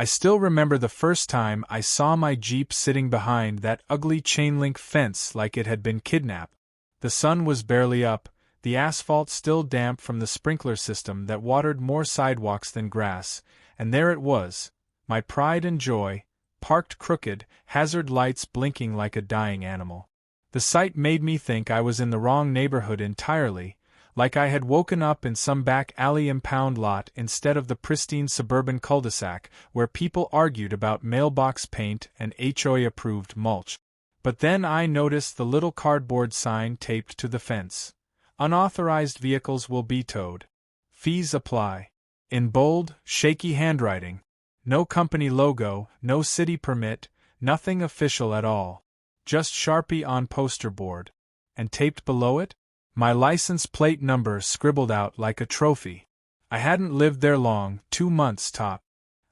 I still remember the first time I saw my Jeep sitting behind that ugly chain-link fence like it had been kidnapped. The sun was barely up, the asphalt still damp from the sprinkler system that watered more sidewalks than grass, and there it was, my pride and joy, parked crooked, hazard lights blinking like a dying animal. The sight made me think I was in the wrong neighborhood entirely, like I had woken up in some back alley impound lot instead of the pristine suburban cul-de-sac where people argued about mailbox paint and HOA-approved mulch. But then I noticed the little cardboard sign taped to the fence. Unauthorized vehicles will be towed. Fees apply. In bold, shaky handwriting. No company logo, no city permit, nothing official at all. Just Sharpie on poster board. And taped below it? My license plate number scribbled out like a trophy. I hadn't lived there long, 2 months top.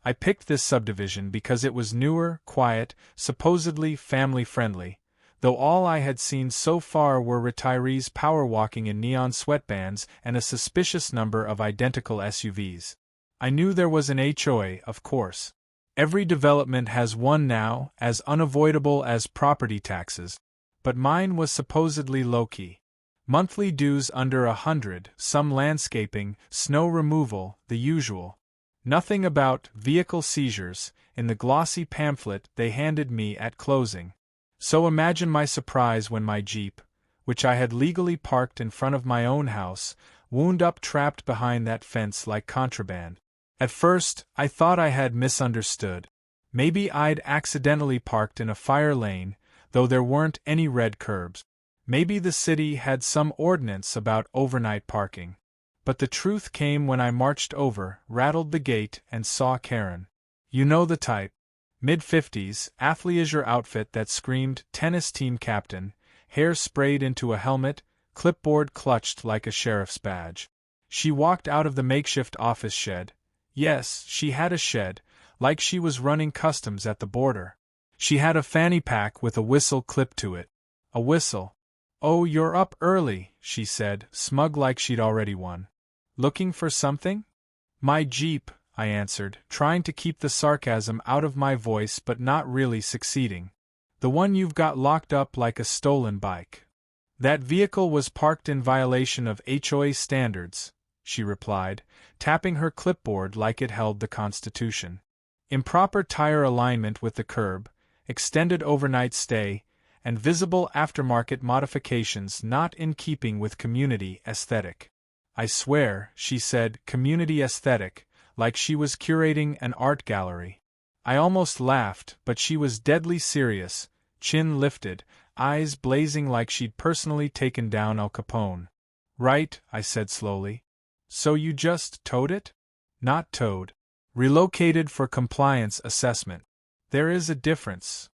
I picked this subdivision because it was newer, quiet, supposedly family-friendly, though all I had seen so far were retirees power-walking in neon sweatbands and a suspicious number of identical SUVs. I knew there was an HOA, of course. Every development has one now, as unavoidable as property taxes, but mine was supposedly low-key. Monthly dues under $100, some landscaping, snow removal, the usual. Nothing about vehicle seizures in the glossy pamphlet they handed me at closing. So imagine my surprise when my Jeep, which I had legally parked in front of my own house, wound up trapped behind that fence like contraband. At first, I thought I had misunderstood. Maybe I'd accidentally parked in a fire lane, though there weren't any red curbs. Maybe the city had some ordinance about overnight parking. But the truth came when I marched over, rattled the gate, and saw Karen. You know the type. Mid-50s, athleisure outfit that screamed tennis team captain, hair sprayed into a helmet, clipboard clutched like a sheriff's badge. She walked out of the makeshift office shed. Yes, she had a shed, like she was running customs at the border. She had a fanny pack with a whistle clipped to it. A whistle. "Oh, you're up early," she said, smug like she'd already won. "Looking for something?" "My Jeep," I answered, trying to keep the sarcasm out of my voice but not really succeeding. "The one you've got locked up like a stolen bike." "That vehicle was parked in violation of HOA standards," she replied, tapping her clipboard like it held the Constitution. "Improper tire alignment with the curb, extended overnight stay, and visible aftermarket modifications not in keeping with community aesthetic." "I swear," she said, "community aesthetic," like she was curating an art gallery. I almost laughed, but she was deadly serious, chin lifted, eyes blazing like she'd personally taken down Al Capone. "Right," I said slowly. "So you just towed it?" "Not towed. Relocated for compliance assessment. There is a difference."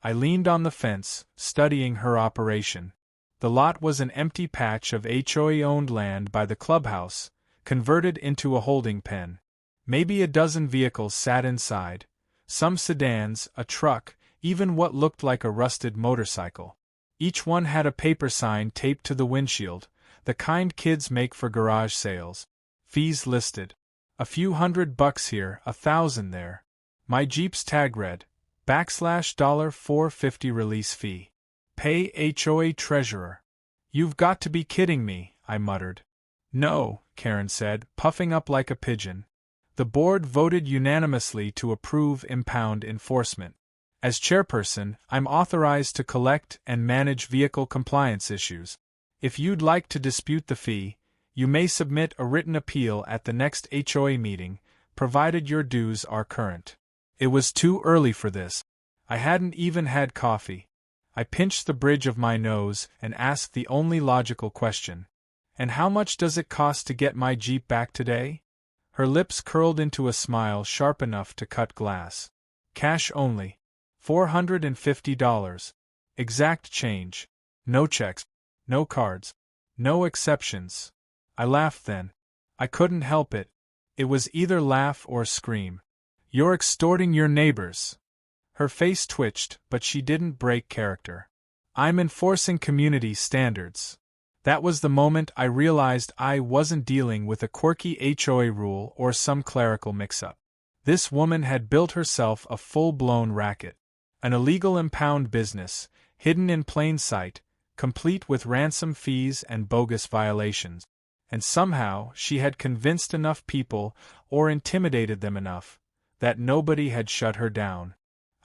I leaned on the fence, studying her operation. The lot was an empty patch of HOA-owned land by the clubhouse, converted into a holding pen. Maybe a dozen vehicles sat inside, some sedans, a truck, even what looked like a rusted motorcycle. Each one had a paper sign taped to the windshield, the kind kids make for garage sales. Fees listed. A few $100 here, 1,000 there. My Jeep's tag read, $450 release fee. Pay HOA treasurer. "You've got to be kidding me," I muttered. "No," Karen said, puffing up like a pigeon. "The board voted unanimously to approve impound enforcement. As chairperson, I'm authorized to collect and manage vehicle compliance issues. If you'd like to dispute the fee, you may submit a written appeal at the next HOA meeting, provided your dues are current." It was too early for this. I hadn't even had coffee. I pinched the bridge of my nose and asked the only logical question. "And how much does it cost to get my Jeep back today?" Her lips curled into a smile sharp enough to cut glass. "Cash only. $450. Exact change. No checks. No cards. No exceptions." I laughed then. I couldn't help it. It was either laugh or scream. "You're extorting your neighbors." Her face twitched, but she didn't break character. "I'm enforcing community standards." That was the moment I realized I wasn't dealing with a quirky HOA rule or some clerical mix-up. This woman had built herself a full-blown racket. An illegal impound business, hidden in plain sight, complete with ransom fees and bogus violations. And somehow she had convinced enough people, or intimidated them enough, that nobody had shut her down.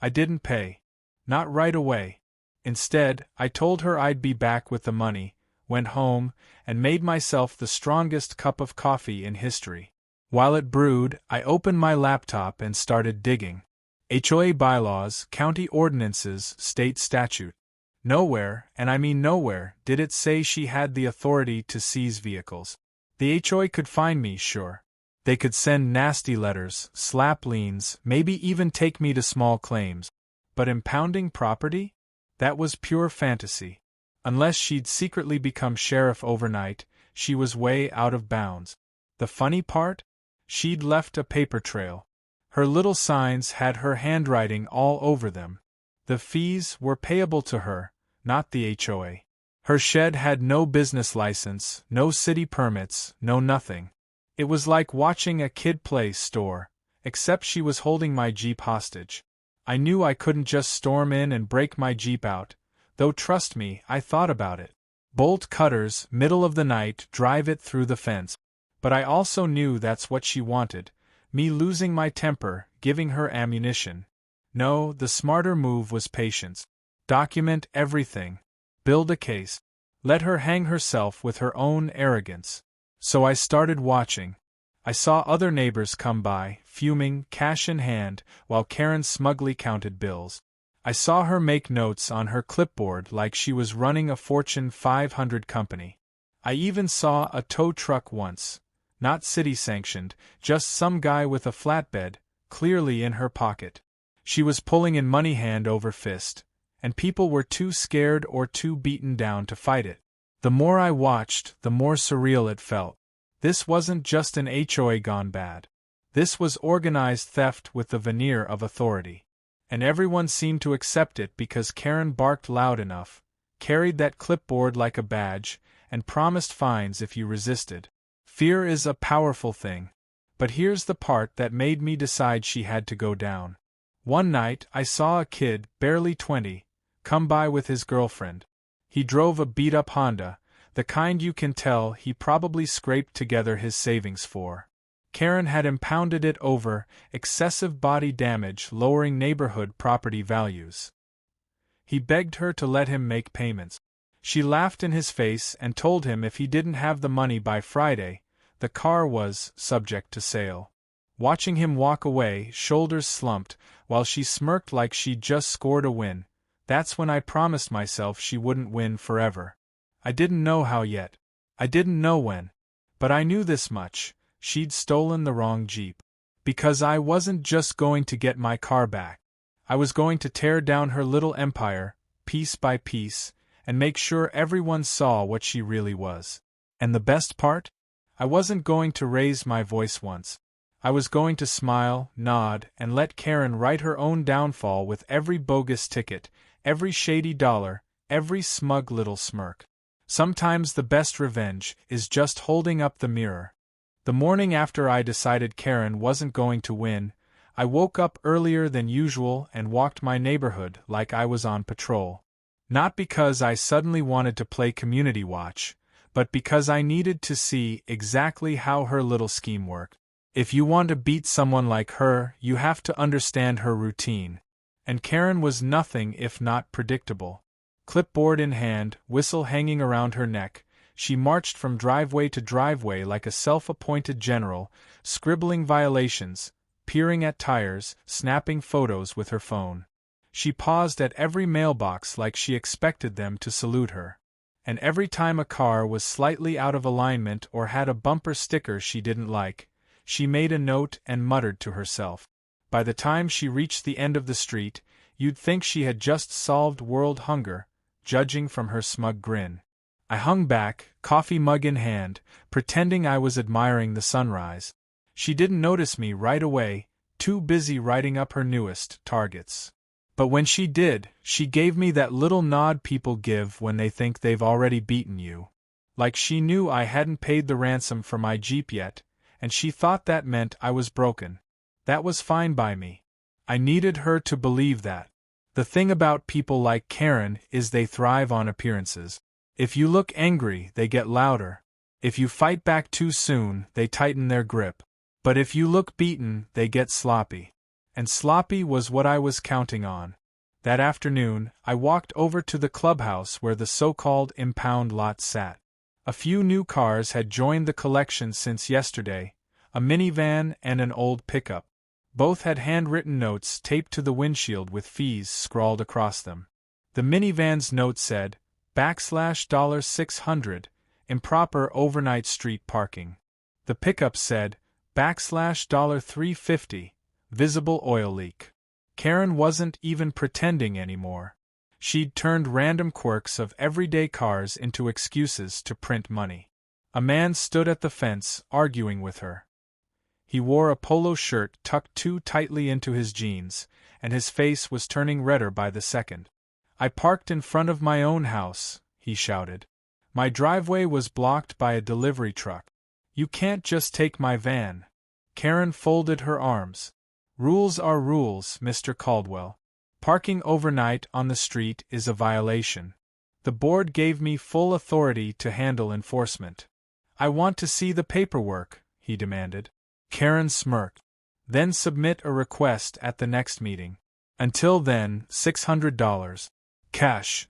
I didn't pay. Not right away. Instead, I told her I'd be back with the money, went home, and made myself the strongest cup of coffee in history. While it brewed, I opened my laptop and started digging. HOA bylaws, county ordinances, state statute. Nowhere, and I mean nowhere, did it say she had the authority to seize vehicles. The HOA could find me, sure. They could send nasty letters, slap liens, maybe even take me to small claims. But impounding property? That was pure fantasy. Unless she'd secretly become sheriff overnight, she was way out of bounds. The funny part? She'd left a paper trail. Her little signs had her handwriting all over them. The fees were payable to her, not the HOA. Her shed had no business license, no city permits, no nothing. It was like watching a kid play store, except she was holding my Jeep hostage. I knew I couldn't just storm in and break my Jeep out, though trust me, I thought about it. Bolt cutters, middle of the night, drive it through the fence. But I also knew that's what she wanted, me losing my temper, giving her ammunition. No, the smarter move was patience. Document everything. Build a case. Let her hang herself with her own arrogance. So I started watching. I saw other neighbors come by, fuming, cash in hand, while Karen smugly counted bills. I saw her make notes on her clipboard like she was running a Fortune 500 company. I even saw a tow truck once. Not city-sanctioned, just some guy with a flatbed, clearly in her pocket. She was pulling in money hand over fist, and people were too scared or too beaten down to fight it. The more I watched, the more surreal it felt. This wasn't just an HOA gone bad. This was organized theft with the veneer of authority. And everyone seemed to accept it because Karen barked loud enough, carried that clipboard like a badge, and promised fines if you resisted. Fear is a powerful thing. But here's the part that made me decide she had to go down. One night, I saw a kid, barely 20, come by with his girlfriend. He drove a beat-up Honda, the kind you can tell he probably scraped together his savings for. Karen had impounded it over excessive body damage, lowering neighborhood property values. He begged her to let him make payments. She laughed in his face and told him if he didn't have the money by Friday, the car was subject to sale. Watching him walk away, shoulders slumped, while she smirked like she'd just scored a win, that's when I promised myself she wouldn't win forever. I didn't know how yet. I didn't know when. But I knew this much, she'd stolen the wrong Jeep. Because I wasn't just going to get my car back. I was going to tear down her little empire, piece by piece, and make sure everyone saw what she really was. And the best part? I wasn't going to raise my voice once. I was going to smile, nod, and let Karen write her own downfall with every bogus ticket, every shady dollar, every smug little smirk. Sometimes the best revenge is just holding up the mirror. The morning after I decided Karen wasn't going to win, I woke up earlier than usual and walked my neighborhood like I was on patrol. Not because I suddenly wanted to play community watch, but because I needed to see exactly how her little scheme worked. If you want to beat someone like her, you have to understand her routine. And Karen was nothing if not predictable. Clipboard in hand, whistle hanging around her neck, she marched from driveway to driveway like a self-appointed general, scribbling violations, peering at tires, snapping photos with her phone. She paused at every mailbox like she expected them to salute her. And every time a car was slightly out of alignment or had a bumper sticker she didn't like, she made a note and muttered to herself. By the time she reached the end of the street, you'd think she had just solved world hunger, judging from her smug grin. I hung back, coffee mug in hand, pretending I was admiring the sunrise. She didn't notice me right away, too busy writing up her newest targets. But when she did, she gave me that little nod people give when they think they've already beaten you. Like she knew I hadn't paid the ransom for my Jeep yet, and she thought that meant I was broken. That was fine by me. I needed her to believe that. The thing about people like Karen is they thrive on appearances. If you look angry, they get louder. If you fight back too soon, they tighten their grip. But if you look beaten, they get sloppy. And sloppy was what I was counting on. That afternoon, I walked over to the clubhouse where the so-called impound lot sat. A few new cars had joined the collection since yesterday, a minivan and an old pickup. Both had handwritten notes taped to the windshield with fees scrawled across them. The minivan's note said, $600, improper overnight street parking. The pickup said, $350, visible oil leak. Karen wasn't even pretending anymore. She'd turned random quirks of everyday cars into excuses to print money. A man stood at the fence, arguing with her. He wore a polo shirt tucked too tightly into his jeans, and his face was turning redder by the second. "I parked in front of my own house," he shouted. "My driveway was blocked by a delivery truck. You can't just take my van." Karen folded her arms. "Rules are rules, Mr. Caldwell. Parking overnight on the street is a violation. The board gave me full authority to handle enforcement." "I want to see the paperwork," he demanded. Karen smirked. "Then submit a request at the next meeting. Until then, $600. Cash."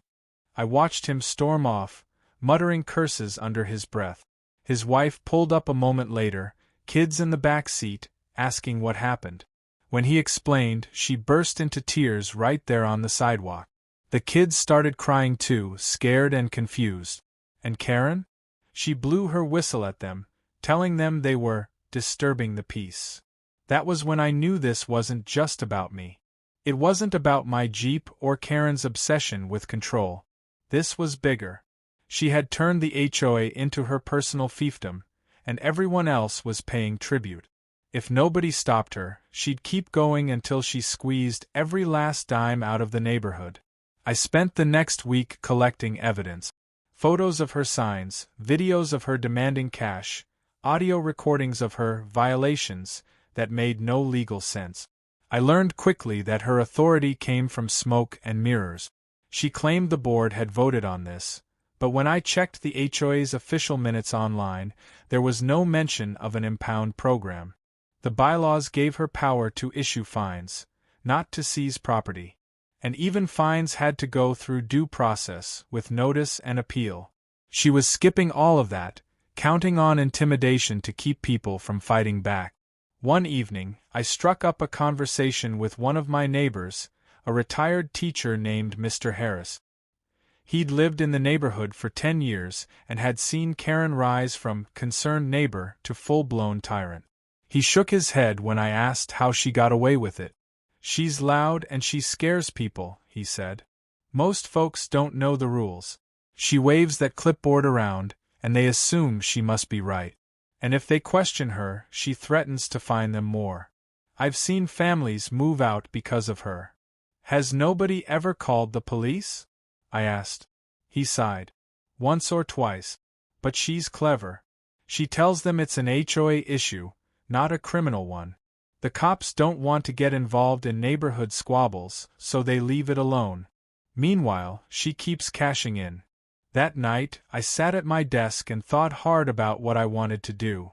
I watched him storm off, muttering curses under his breath. His wife pulled up a moment later, kids in the back seat, asking what happened. When he explained, she burst into tears right there on the sidewalk. The kids started crying too, scared and confused. And Karen? She blew her whistle at them, telling them they were disturbing the peace. That was when I knew this wasn't just about me. It wasn't about my Jeep or Karen's obsession with control. This was bigger. She had turned the HOA into her personal fiefdom, and everyone else was paying tribute. If nobody stopped her, she'd keep going until she squeezed every last dime out of the neighborhood. I spent the next week collecting evidence. Photos of her signs, videos of her demanding cash, audio recordings of her violations that made no legal sense. I learned quickly that her authority came from smoke and mirrors. She claimed the board had voted on this, but when I checked the HOA's official minutes online, there was no mention of an impound program. The bylaws gave her power to issue fines, not to seize property. And even fines had to go through due process, with notice and appeal. She was skipping all of that, counting on intimidation to keep people from fighting back. One evening, I struck up a conversation with one of my neighbors, a retired teacher named Mr. Harris. He'd lived in the neighborhood for 10 years and had seen Karen rise from concerned neighbor to full-blown tyrant. He shook his head when I asked how she got away with it. "She's loud and she scares people," he said. "Most folks don't know the rules. She waves that clipboard around, and they assume she must be right. And if they question her, she threatens to fine them more. I've seen families move out because of her." "Has nobody ever called the police?" I asked. He sighed. "Once or twice. But she's clever. She tells them it's an HOA issue, not a criminal one. The cops don't want to get involved in neighborhood squabbles, so they leave it alone. Meanwhile, she keeps cashing in." That night, I sat at my desk and thought hard about what I wanted to do.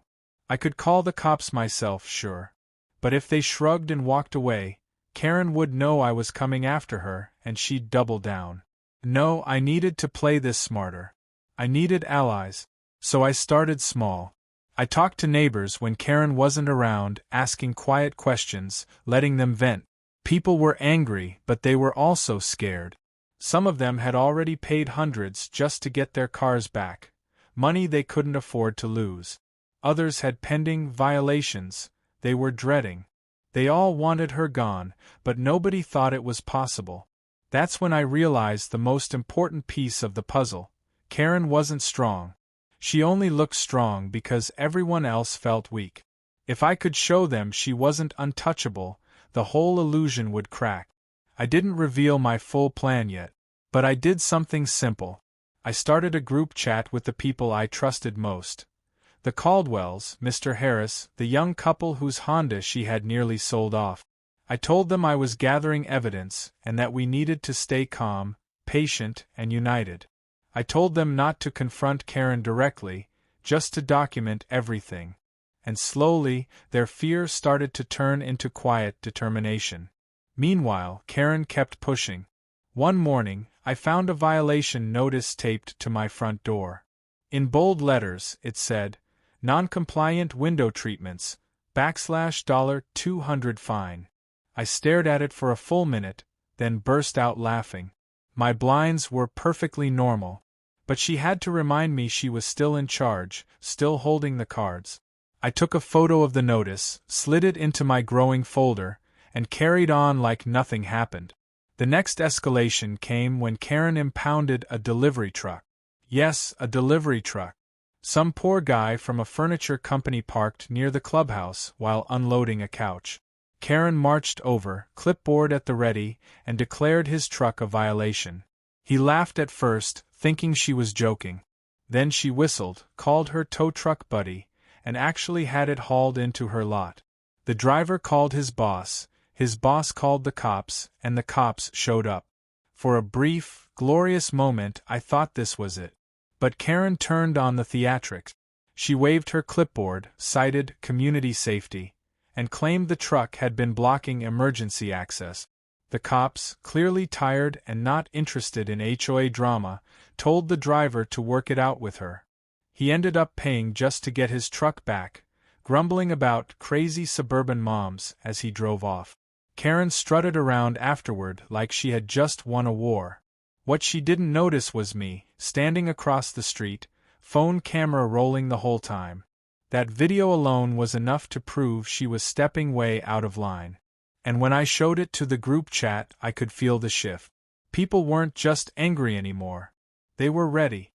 I could call the cops myself, sure. But if they shrugged and walked away, Karen would know I was coming after her, and she'd double down. No, I needed to play this smarter. I needed allies. So I started small. I talked to neighbors when Karen wasn't around, asking quiet questions, letting them vent. People were angry, but they were also scared. Some of them had already paid hundreds just to get their cars back, money they couldn't afford to lose. Others had pending violations they were dreading. They all wanted her gone, but nobody thought it was possible. That's when I realized the most important piece of the puzzle. Karen wasn't strong. She only looked strong because everyone else felt weak. If I could show them she wasn't untouchable, the whole illusion would crack. I didn't reveal my full plan yet, but I did something simple. I started a group chat with the people I trusted most. The Caldwells, Mr. Harris, the young couple whose Honda she had nearly sold off. I told them I was gathering evidence, and that we needed to stay calm, patient, and united. I told them not to confront Karen directly, just to document everything. And slowly, their fear started to turn into quiet determination. Meanwhile, Karen kept pushing. One morning, I found a violation notice taped to my front door. In bold letters, it said, "Non-compliant window treatments, $200 fine." I stared at it for a full minute, then burst out laughing. My blinds were perfectly normal. But she had to remind me she was still in charge, still holding the cards. I took a photo of the notice, slid it into my growing folder, and carried on like nothing happened. The next escalation came when Karen impounded a delivery truck. Yes, a delivery truck. Some poor guy from a furniture company parked near the clubhouse while unloading a couch. Karen marched over, clipboard at the ready, and declared his truck a violation. He laughed at first, thinking she was joking. Then she whistled, called her tow truck buddy, and actually had it hauled into her lot. The driver called his boss called the cops, and the cops showed up. For a brief, glorious moment I thought this was it. But Karen turned on the theatrics. She waved her clipboard, cited community safety, and claimed the truck had been blocking emergency access. The cops, clearly tired and not interested in HOA drama, told the driver to work it out with her. He ended up paying just to get his truck back, grumbling about crazy suburban moms as he drove off. Karen strutted around afterward like she had just won a war. What she didn't notice was me, standing across the street, phone camera rolling the whole time. That video alone was enough to prove she was stepping way out of line. And when I showed it to the group chat, I could feel the shift. People weren't just angry anymore. They were ready.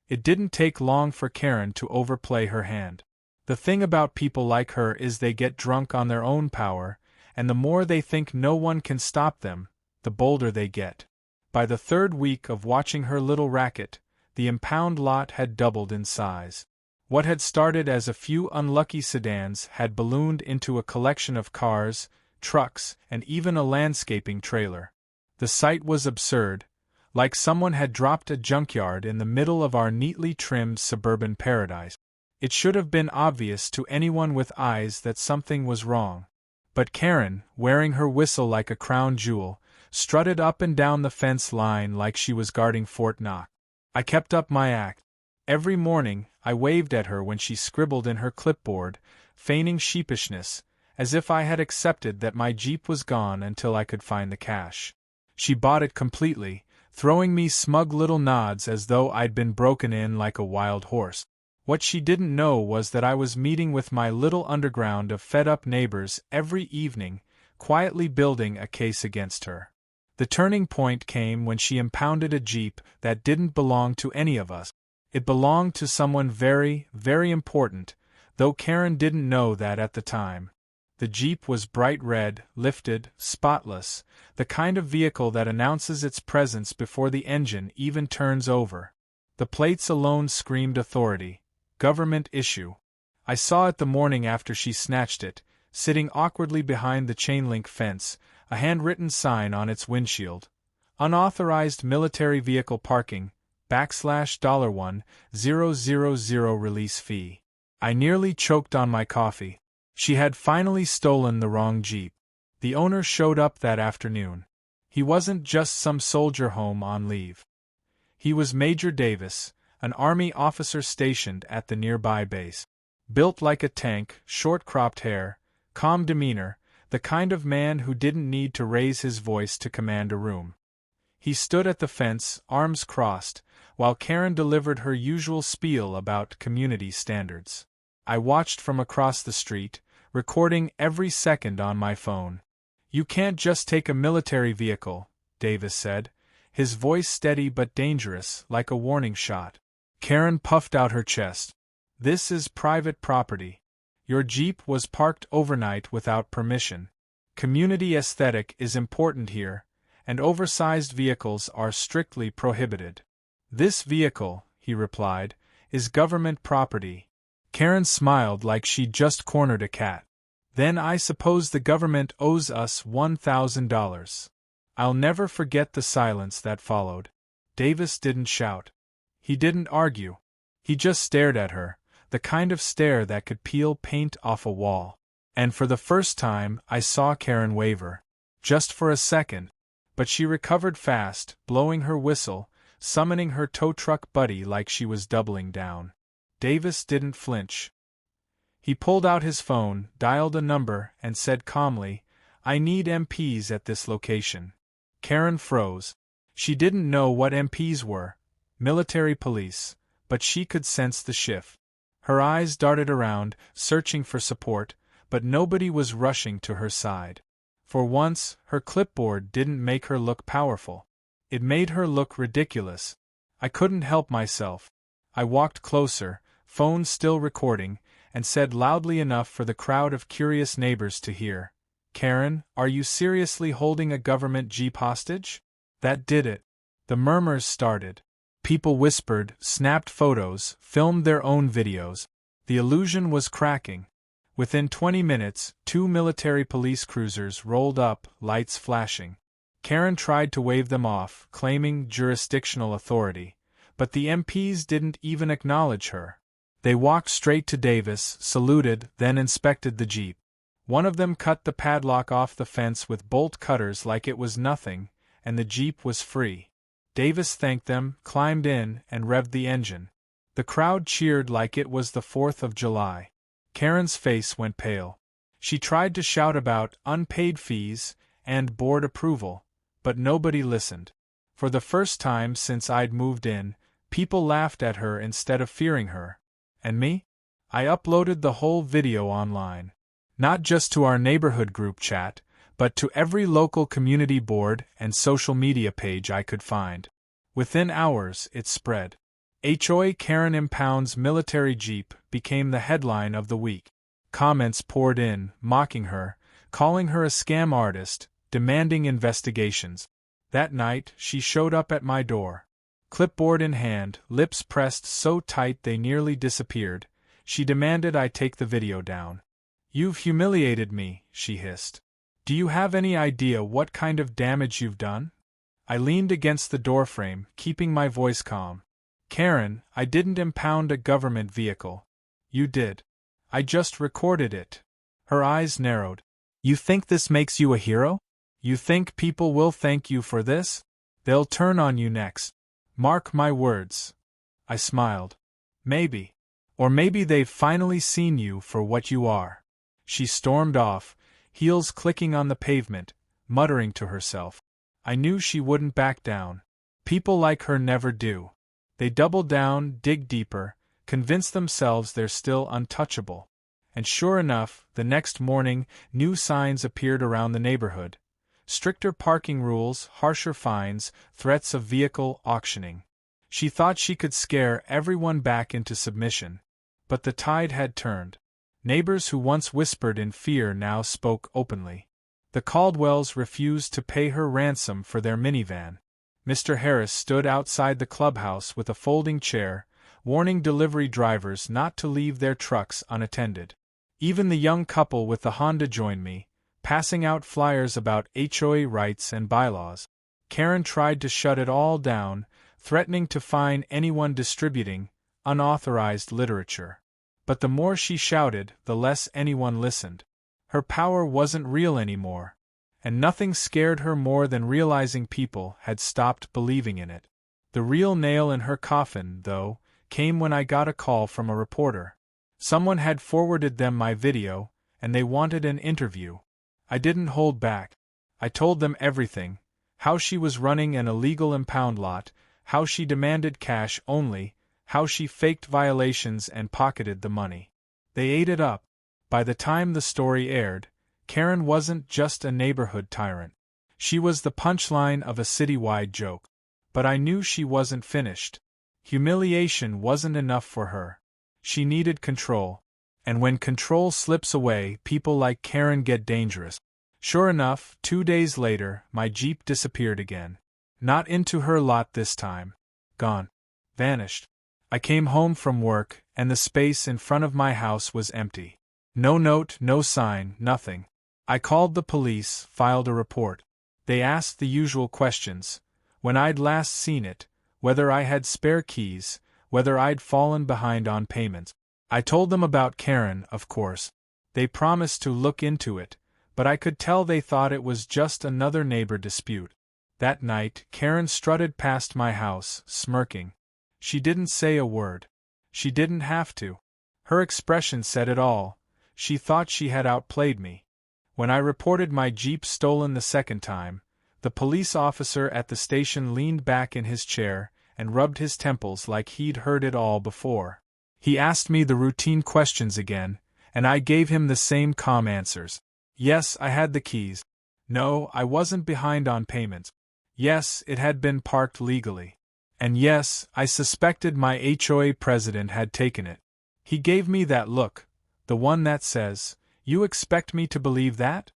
It didn't take long for Karen to overplay her hand. The thing about people like her is they get drunk on their own power, and the more they think no one can stop them, the bolder they get. By the third week of watching her little racket, the impound lot had doubled in size. What had started as a few unlucky sedans had ballooned into a collection of cars, trucks, and even a landscaping trailer. The sight was absurd, like someone had dropped a junkyard in the middle of our neatly trimmed suburban paradise. It should have been obvious to anyone with eyes that something was wrong. But Karen, wearing her whistle like a crown jewel, strutted up and down the fence line like she was guarding Fort Knox. I kept up my act. Every morning, I waved at her when she scribbled in her clipboard, feigning sheepishness, as if I had accepted that my Jeep was gone until I could find the cash. She bought it completely, throwing me smug little nods as though I'd been broken in like a wild horse. What she didn't know was that I was meeting with my little underground of fed-up neighbors every evening, quietly building a case against her. The turning point came when she impounded a Jeep that didn't belong to any of us. It belonged to someone very, very important, though Karen didn't know that at the time. The Jeep was bright red, lifted, spotless, the kind of vehicle that announces its presence before the engine even turns over. The plates alone screamed authority. Government issue. I saw it the morning after she snatched it, sitting awkwardly behind the chain-link fence, a handwritten sign on its windshield. Unauthorized military vehicle parking, $1,000 release fee. I nearly choked on my coffee. She had finally stolen the wrong Jeep. The owner showed up that afternoon. He wasn't just some soldier home on leave. He was Major Davis, an Army officer stationed at the nearby base. Built like a tank, short-cropped hair, calm demeanor, the kind of man who didn't need to raise his voice to command a room. He stood at the fence, arms crossed, while Karen delivered her usual spiel about community standards. I watched from across the street, recording every second on my phone. "You can't just take a military vehicle," Davis said, his voice steady but dangerous, like a warning shot. Karen puffed out her chest. "This is private property. Your Jeep was parked overnight without permission. Community aesthetic is important here, and oversized vehicles are strictly prohibited." "This vehicle," he replied, "is government property." Karen smiled like she'd just cornered a cat. Then I suppose the government owes us $1,000. I'll never forget the silence that followed. Davis didn't shout. He didn't argue. He just stared at her, the kind of stare that could peel paint off a wall. And for the first time, I saw Karen waver. Just for a second. But she recovered fast, blowing her whistle, summoning her tow truck buddy like she was doubling down. Davis didn't flinch. He pulled out his phone, dialed a number, and said calmly, "I need MPs at this location." Karen froze. She didn't know what MPs were, military police, but she could sense the shift. Her eyes darted around, searching for support, but nobody was rushing to her side. For once, her clipboard didn't make her look powerful. It made her look ridiculous. I couldn't help myself. I walked closer, phone still recording, and said loudly enough for the crowd of curious neighbors to hear, "Karen, are you seriously holding a government jeep hostage?" That did it. The murmurs started. People whispered, snapped photos, filmed their own videos. The illusion was cracking. Within 20 minutes, 2 military police cruisers rolled up, lights flashing. Karen tried to wave them off, claiming jurisdictional authority, but the MPs didn't even acknowledge her. They walked straight to Davis, saluted, then inspected the jeep. One of them cut the padlock off the fence with bolt cutters like it was nothing, and the jeep was free. Davis thanked them, climbed in, and revved the engine. The crowd cheered like it was the 4th of July. Karen's face went pale. She tried to shout about unpaid fees and board approval, but nobody listened. For the first time since I'd moved in, people laughed at her instead of fearing her. And me? I uploaded the whole video online. Not just to our neighborhood group chat, but to every local community board and social media page I could find. Within hours, it spread. HOA Karen Impound's military jeep became the headline of the week. Comments poured in, mocking her, calling her a scam artist, demanding investigations. That night, she showed up at my door. Clipboard in hand, lips pressed so tight they nearly disappeared, she demanded I take the video down. "You've humiliated me," she hissed. "Do you have any idea what kind of damage you've done?" I leaned against the doorframe, keeping my voice calm. "Karen, I didn't impound a government vehicle. You did. I just recorded it." Her eyes narrowed. "You think this makes you a hero? You think people will thank you for this? They'll turn on you next. Mark my words." I smiled. "Maybe. Or maybe they've finally seen you for what you are." She stormed off, heels clicking on the pavement, muttering to herself. I knew she wouldn't back down. People like her never do. They double down, dig deeper, convince themselves they're still untouchable. And sure enough, the next morning, new signs appeared around the neighborhood. Stricter parking rules, harsher fines, threats of vehicle auctioning. She thought she could scare everyone back into submission. But the tide had turned. Neighbors who once whispered in fear now spoke openly. The Caldwells refused to pay her ransom for their minivan. Mr. Harris stood outside the clubhouse with a folding chair, warning delivery drivers not to leave their trucks unattended. Even the young couple with the Honda joined me, passing out flyers about HOA rights and bylaws. Karen tried to shut it all down, threatening to fine anyone distributing unauthorized literature. But the more she shouted, the less anyone listened. Her power wasn't real anymore, and nothing scared her more than realizing people had stopped believing in it. The real nail in her coffin, though, came when I got a call from a reporter. Someone had forwarded them my video, and they wanted an interview. I didn't hold back. I told them everything: how she was running an illegal impound lot, how she demanded cash only, how she faked violations and pocketed the money. They ate it up. By the time the story aired, Karen wasn't just a neighborhood tyrant. She was the punchline of a citywide joke. But I knew she wasn't finished. Humiliation wasn't enough for her. She needed control. And when control slips away, people like Karen get dangerous. Sure enough, 2 days later, my Jeep disappeared again. Not into her lot this time. Gone. Vanished. I came home from work, and the space in front of my house was empty. No note, no sign, nothing. I called the police, filed a report. They asked the usual questions: when I'd last seen it, whether I had spare keys, whether I'd fallen behind on payments. I told them about Karen, of course. They promised to look into it, but I could tell they thought it was just another neighbor dispute. That night, Karen strutted past my house, smirking. She didn't say a word. She didn't have to. Her expression said it all. She thought she had outplayed me. When I reported my Jeep stolen the second time, the police officer at the station leaned back in his chair and rubbed his temples like he'd heard it all before. He asked me the routine questions again, and I gave him the same calm answers. Yes, I had the keys. No, I wasn't behind on payments. Yes, it had been parked legally. And yes, I suspected my HOA president had taken it. He gave me that look, the one that says, "You expect me to believe that?"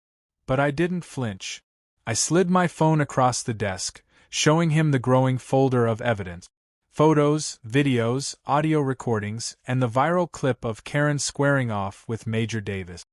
But I didn't flinch. I slid my phone across the desk, showing him the growing folder of evidence. Photos, videos, audio recordings, and the viral clip of Karen squaring off with Major Davis.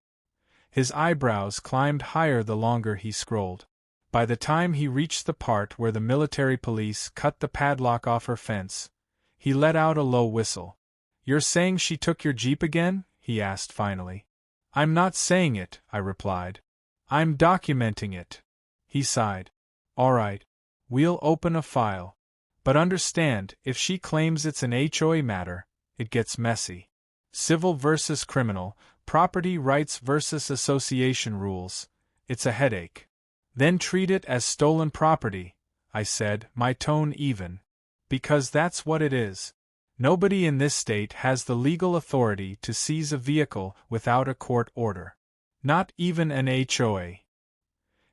His eyebrows climbed higher the longer he scrolled. By the time he reached the part where the military police cut the padlock off her fence, he let out a low whistle. "You're saying she took your Jeep again?" he asked finally. "I'm not saying it," I replied. "I'm documenting it." He sighed. "All right. We'll open a file. But understand, if she claims it's an HOA matter, it gets messy. Civil versus criminal, property rights versus association rules. It's a headache." "Then treat it as stolen property," I said, my tone even. "Because that's what it is. Nobody in this state has the legal authority to seize a vehicle without a court order. Not even an HOA."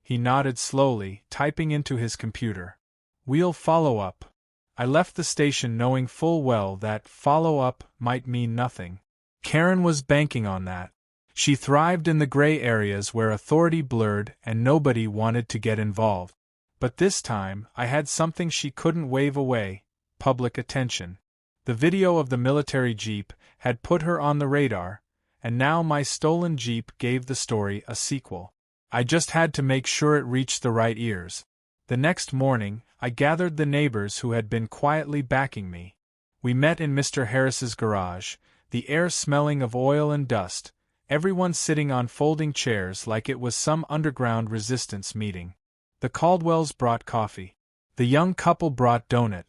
He nodded slowly, typing into his computer. "We'll follow up." I left the station knowing full well that follow up might mean nothing. Karen was banking on that. She thrived in the gray areas where authority blurred and nobody wanted to get involved. But this time, I had something she couldn't wave away: public attention. The video of the military Jeep had put her on the radar, and now my stolen Jeep gave the story a sequel. I just had to make sure it reached the right ears. The next morning, I gathered the neighbors who had been quietly backing me. We met in Mr. Harris's garage, the air smelling of oil and dust, everyone sitting on folding chairs like it was some underground resistance meeting. The Caldwells brought coffee. The young couple brought donut.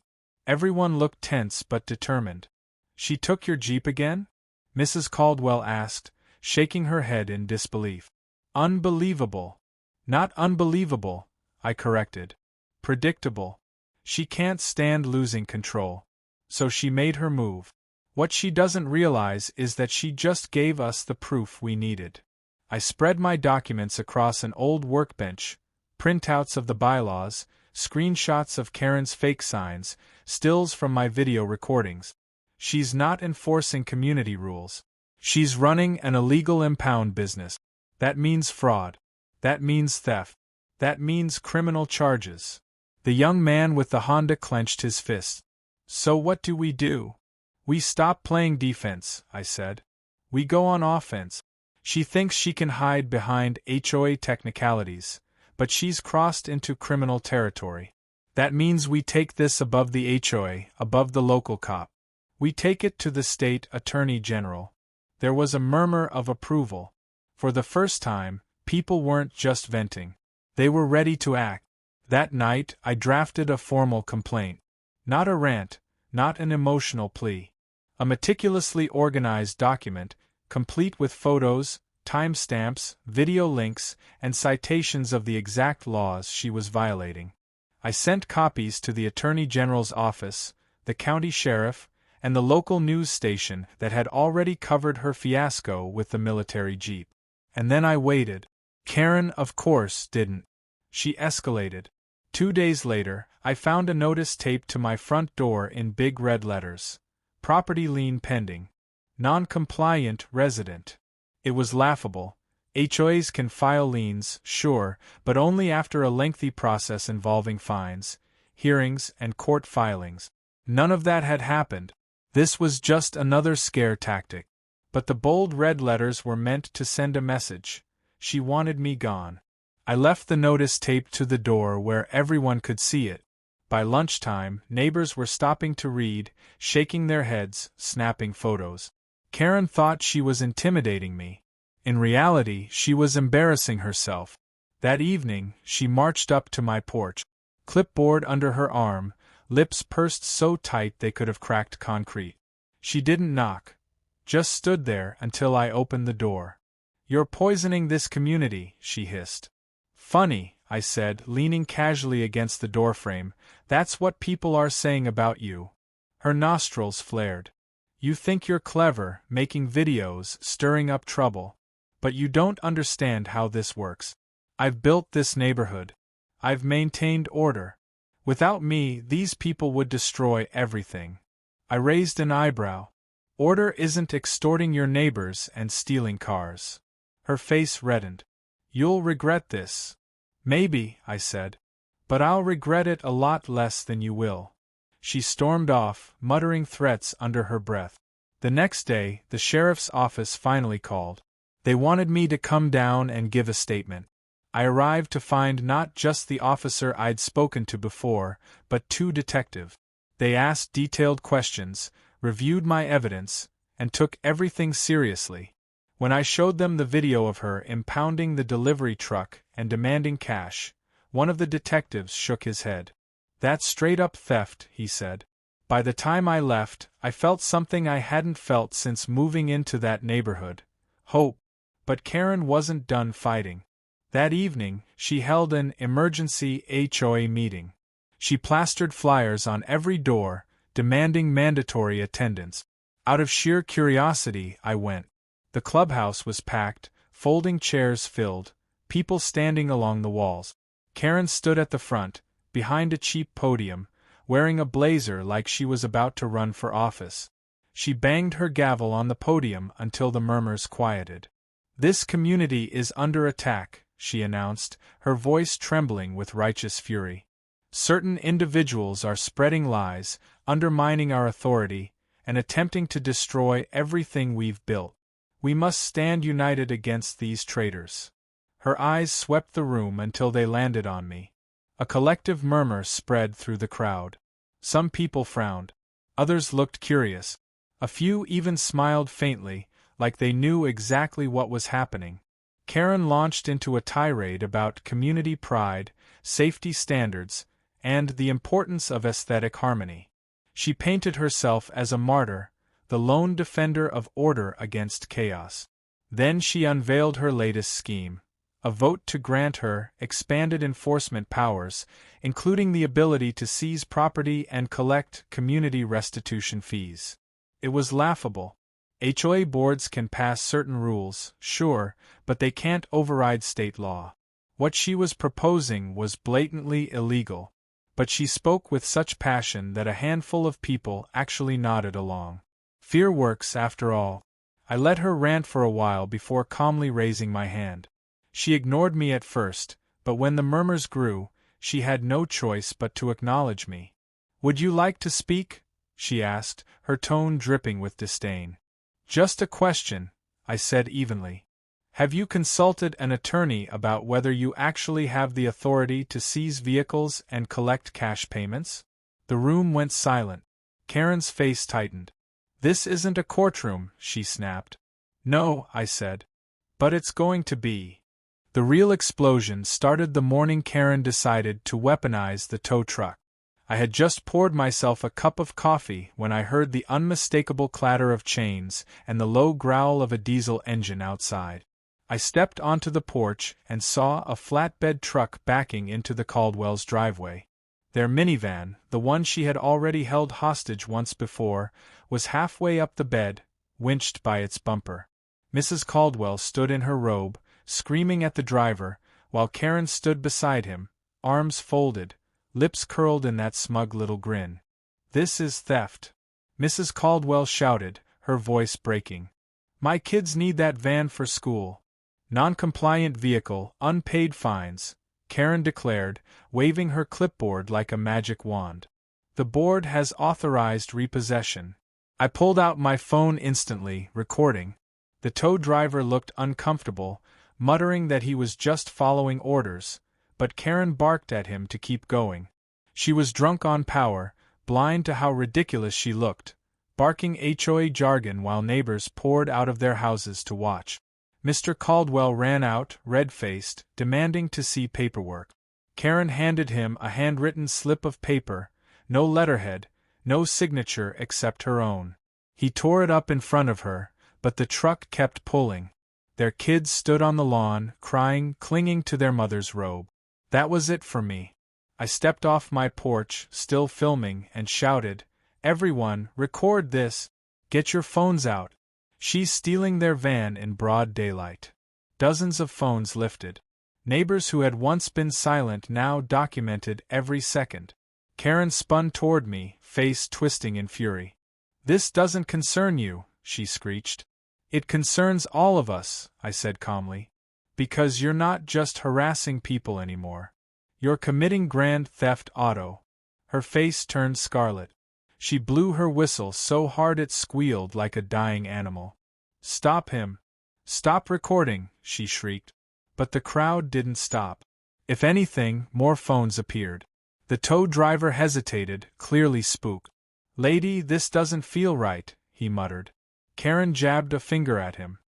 Everyone looked tense but determined. "She took your Jeep again?" Mrs. Caldwell asked, shaking her head in disbelief. "Unbelievable." "Not unbelievable," I corrected. "Predictable. She can't stand losing control. So she made her move. What she doesn't realize is that she just gave us the proof we needed." I spread my documents across an old workbench, printouts of the bylaws, screenshots of Karen's fake signs, stills from my video recordings. She's not enforcing community rules. She's running an illegal impound business. That means fraud. That means theft. That means criminal charges. The young man with the Honda clenched his fist. "So what do? We stop playing defense," I said. "We go on offense. She thinks she can hide behind HOA technicalities, but she's crossed into criminal territory. That means we take this above the HOA, above the local cop. We take it to the state attorney general." There was a murmur of approval. For the first time, people weren't just venting. They were ready to act. That night, I drafted a formal complaint. Not a rant, not an emotional plea. A meticulously organized document, complete with photos, timestamps, video links, and citations of the exact laws she was violating. I sent copies to the Attorney General's office, the county sheriff, and the local news station that had already covered her fiasco with the military Jeep. And then I waited. Karen, of course, didn't. She escalated. 2 days later, I found a notice taped to my front door in big red letters. "Property lien pending. Non-compliant resident." It was laughable. HOAs can file liens, sure, but only after a lengthy process involving fines, hearings, and court filings. None of that had happened. This was just another scare tactic. But the bold red letters were meant to send a message. She wanted me gone. I left the notice taped to the door where everyone could see it. By lunchtime, neighbors were stopping to read, shaking their heads, snapping photos. Karen thought she was intimidating me. In reality, she was embarrassing herself. That evening, she marched up to my porch, clipboard under her arm, lips pursed so tight they could have cracked concrete. She didn't knock, just stood there until I opened the door. "You're poisoning this community," she hissed. "Funny," I said, leaning casually against the doorframe, "that's what people are saying about you." Her nostrils flared. "You think you're clever, making videos, stirring up trouble. But you don't understand how this works. I've built this neighborhood. I've maintained order. Without me, these people would destroy everything." I raised an eyebrow. "Order isn't extorting your neighbors and stealing cars." Her face reddened. "You'll regret this." "Maybe," I said. "But I'll regret it a lot less than you will." She stormed off, muttering threats under her breath. The next day, the sheriff's office finally called. They wanted me to come down and give a statement. I arrived to find not just the officer I'd spoken to before, but two detectives. They asked detailed questions, reviewed my evidence, and took everything seriously. When I showed them the video of her impounding the delivery truck and demanding cash, one of the detectives shook his head. "That's straight-up theft," he said. By the time I left, I felt something I hadn't felt since moving into that neighborhood: hope. But Karen wasn't done fighting. That evening, she held an emergency HOA meeting. She plastered flyers on every door, demanding mandatory attendance. Out of sheer curiosity, I went. The clubhouse was packed, folding chairs filled, people standing along the walls. Karen stood at the front, behind a cheap podium, wearing a blazer like she was about to run for office. She banged her gavel on the podium until the murmurs quieted. "This community is under attack," she announced, her voice trembling with righteous fury. "Certain individuals are spreading lies, undermining our authority, and attempting to destroy everything we've built. We must stand united against these traitors." Her eyes swept the room until they landed on me. A collective murmur spread through the crowd. Some people frowned. Others looked curious. A few even smiled faintly, like they knew exactly what was happening. Karen launched into a tirade about community pride, safety standards, and the importance of aesthetic harmony. She painted herself as a martyr, the lone defender of order against chaos. Then she unveiled her latest scheme: a vote to grant her expanded enforcement powers, including the ability to seize property and collect community restitution fees. It was laughable. HOA boards can pass certain rules, sure, but they can't override state law. What she was proposing was blatantly illegal, but she spoke with such passion that a handful of people actually nodded along. Fear works, after all. I let her rant for a while before calmly raising my hand. She ignored me at first, but when the murmurs grew, she had no choice but to acknowledge me. "Would you like to speak?" she asked, her tone dripping with disdain. "Just a question," I said evenly. "Have you consulted an attorney about whether you actually have the authority to seize vehicles and collect cash payments?" The room went silent. Karen's face tightened. "This isn't a courtroom," she snapped. "No," I said. "But it's going to be." The real explosion started the morning Karen decided to weaponize the tow truck. I had just poured myself a cup of coffee when I heard the unmistakable clatter of chains and the low growl of a diesel engine outside. I stepped onto the porch and saw a flatbed truck backing into the Caldwell's driveway. Their minivan, the one she had already held hostage once before, was halfway up the bed, winched by its bumper. Mrs. Caldwell stood in her robe, screaming at the driver, while Karen stood beside him, arms folded, lips curled in that smug little grin. "This is theft," Mrs. Caldwell shouted, her voice breaking. "My kids need that van for school." "Non-compliant vehicle, unpaid fines," Karen declared, waving her clipboard like a magic wand. "The board has authorized repossession." I pulled out my phone instantly, recording. The tow driver looked uncomfortable, muttering that he was just following orders, but Karen barked at him to keep going. She was drunk on power, blind to how ridiculous she looked, barking HOA jargon while neighbors poured out of their houses to watch. Mr. Caldwell ran out, red-faced, demanding to see paperwork. Karen handed him a handwritten slip of paper, no letterhead, no signature except her own. He tore it up in front of her, but the truck kept pulling. Their kids stood on the lawn, crying, clinging to their mother's robe. That was it for me. I stepped off my porch, still filming, and shouted, "Everyone, record this! Get your phones out! She's stealing their van in broad daylight." Dozens of phones lifted. Neighbors who had once been silent now documented every second. Karen spun toward me, face twisting in fury. "This doesn't concern you," she screeched. "It concerns all of us," I said calmly. "Because you're not just harassing people anymore. You're committing grand theft auto." Her face turned scarlet. She blew her whistle so hard it squealed like a dying animal. "Stop him! Stop recording!" she shrieked. But the crowd didn't stop. If anything, more phones appeared. The tow driver hesitated, clearly spooked. "Lady, this doesn't feel right," he muttered. Karen jabbed a finger at him.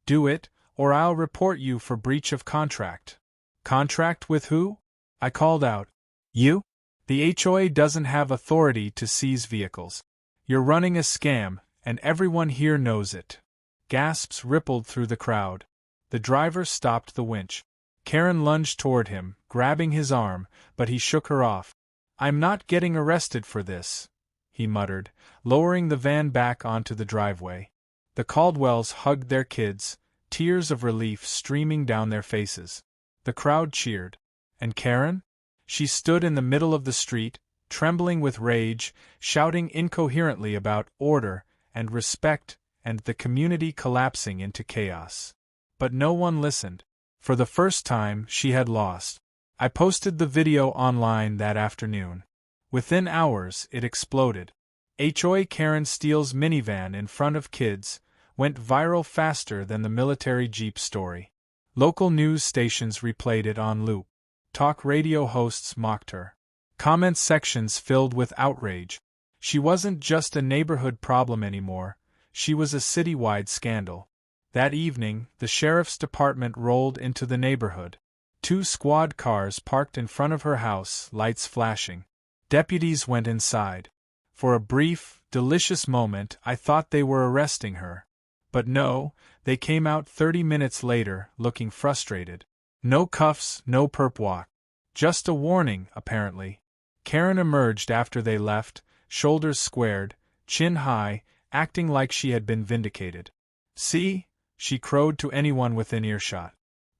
"Do it, or I'll report you for breach of contract." "Contract with who?" I called out. "You? The HOA doesn't have authority to seize vehicles. You're running a scam, and everyone here knows it." Gasps rippled through the crowd. The driver stopped the winch. Karen lunged toward him, grabbing his arm, but he shook her off. "I'm not getting arrested for this," he muttered, lowering the van back onto the driveway. The Caldwells hugged their kids, tears of relief streaming down their faces. The crowd cheered. And Karen? She stood in the middle of the street, trembling with rage, shouting incoherently about order and respect and the community collapsing into chaos. But no one listened. For the first time, she had lost. I posted the video online that afternoon. Within hours, it exploded. HOA Karen steals minivan in front of kids went viral faster than the military jeep story. Local news stations replayed it on loop. Talk radio hosts mocked her. Comment sections filled with outrage. She wasn't just a neighborhood problem anymore, she was a citywide scandal. That evening, the sheriff's department rolled into the neighborhood. 2 squad cars parked in front of her house, lights flashing. Deputies went inside. For a brief, delicious moment I thought they were arresting her. But no, they came out 30 minutes later, looking frustrated. No cuffs, no perp walk. Just a warning, apparently. Karen emerged after they left, shoulders squared, chin high, acting like she had been vindicated. "See?" she crowed to anyone within earshot.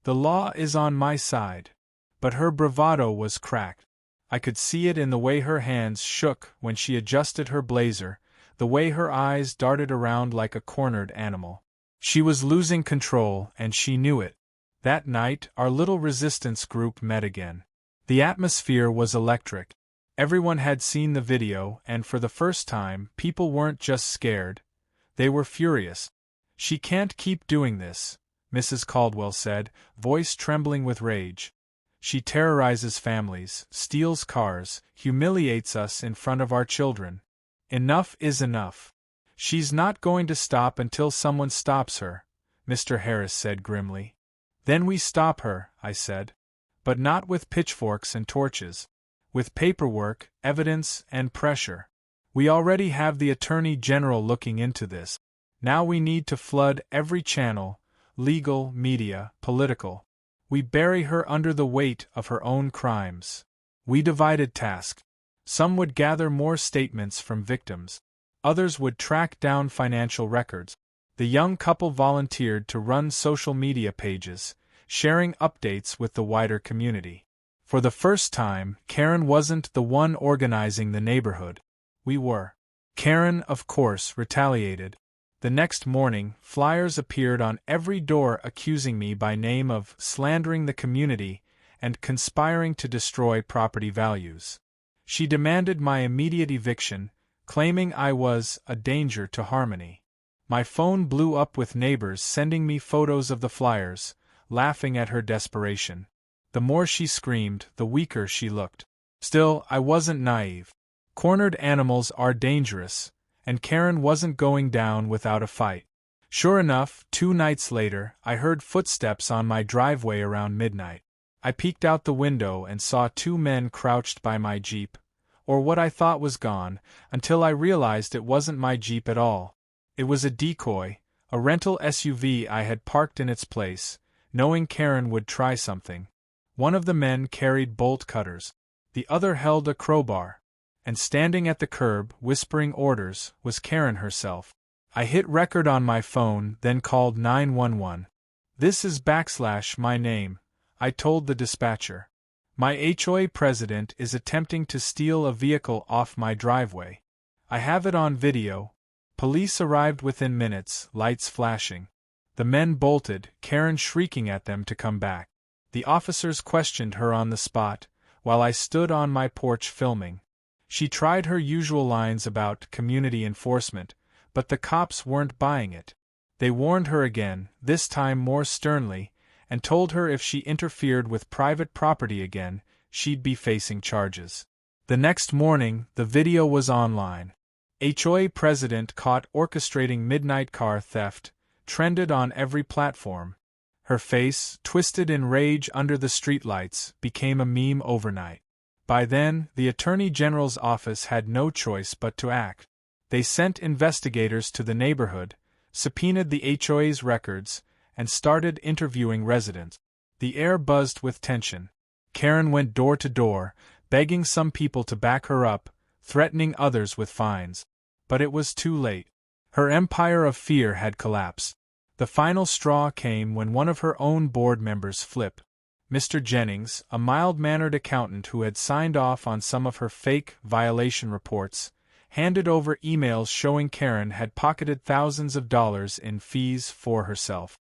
"The law is on my side." But her bravado was cracked. I could see it in the way her hands shook when she adjusted her blazer, the way her eyes darted around like a cornered animal. She was losing control, and she knew it. That night, our little resistance group met again. The atmosphere was electric. Everyone had seen the video, and for the first time, people weren't just scared. They were furious. "She can't keep doing this," Mrs. Caldwell said, voice trembling with rage. "She terrorizes families, steals cars, humiliates us in front of our children. Enough is enough. She's not going to stop until someone stops her," Mr. Harris said grimly. "Then we stop her," I said. "But not with pitchforks and torches. With paperwork, evidence, and pressure. We already have the Attorney General looking into this. Now we need to flood every channel, legal, media, political. We bury her under the weight of her own crimes." We divided tasks. Some would gather more statements from victims. Others would track down financial records. The young couple volunteered to run social media pages, sharing updates with the wider community. For the first time, Karen wasn't the one organizing the neighborhood. We were. Karen, of course, retaliated. The next morning, flyers appeared on every door accusing me by name of slandering the community and conspiring to destroy property values. She demanded my immediate eviction, claiming I was a danger to harmony. My phone blew up with neighbors sending me photos of the flyers, laughing at her desperation. The more she screamed, the weaker she looked. Still, I wasn't naive. Cornered animals are dangerous, and Karen wasn't going down without a fight. Sure enough, 2 nights later, I heard footsteps on my driveway around midnight. I peeked out the window and saw 2 men crouched by my Jeep, or what I thought was gone, until I realized it wasn't my Jeep at all. It was a decoy, a rental SUV I had parked in its place, knowing Karen would try something. One of the men carried bolt cutters. The other held a crowbar. And standing at the curb, whispering orders, was Karen herself. I hit record on my phone, then called 911. "This is my name," I told the dispatcher. "My HOA president is attempting to steal a vehicle off my driveway. I have it on video." Police arrived within minutes, lights flashing. The men bolted, Karen shrieking at them to come back. The officers questioned her on the spot, while I stood on my porch filming. She tried her usual lines about community enforcement, but the cops weren't buying it. They warned her again, this time more sternly, and told her if she interfered with private property again, she'd be facing charges. The next morning, the video was online. HOA president caught orchestrating midnight car theft, trended on every platform. Her face, twisted in rage under the streetlights, became a meme overnight. By then, the Attorney General's office had no choice but to act. They sent investigators to the neighborhood, subpoenaed the HOA's records, and started interviewing residents. The air buzzed with tension. Karen went door to door, begging some people to back her up, threatening others with fines. But it was too late. Her empire of fear had collapsed. The final straw came when one of her own board members flipped. Mr. Jennings, a mild-mannered accountant who had signed off on some of her fake violation reports, handed over emails showing Karen had pocketed thousands of dollars in fees for herself.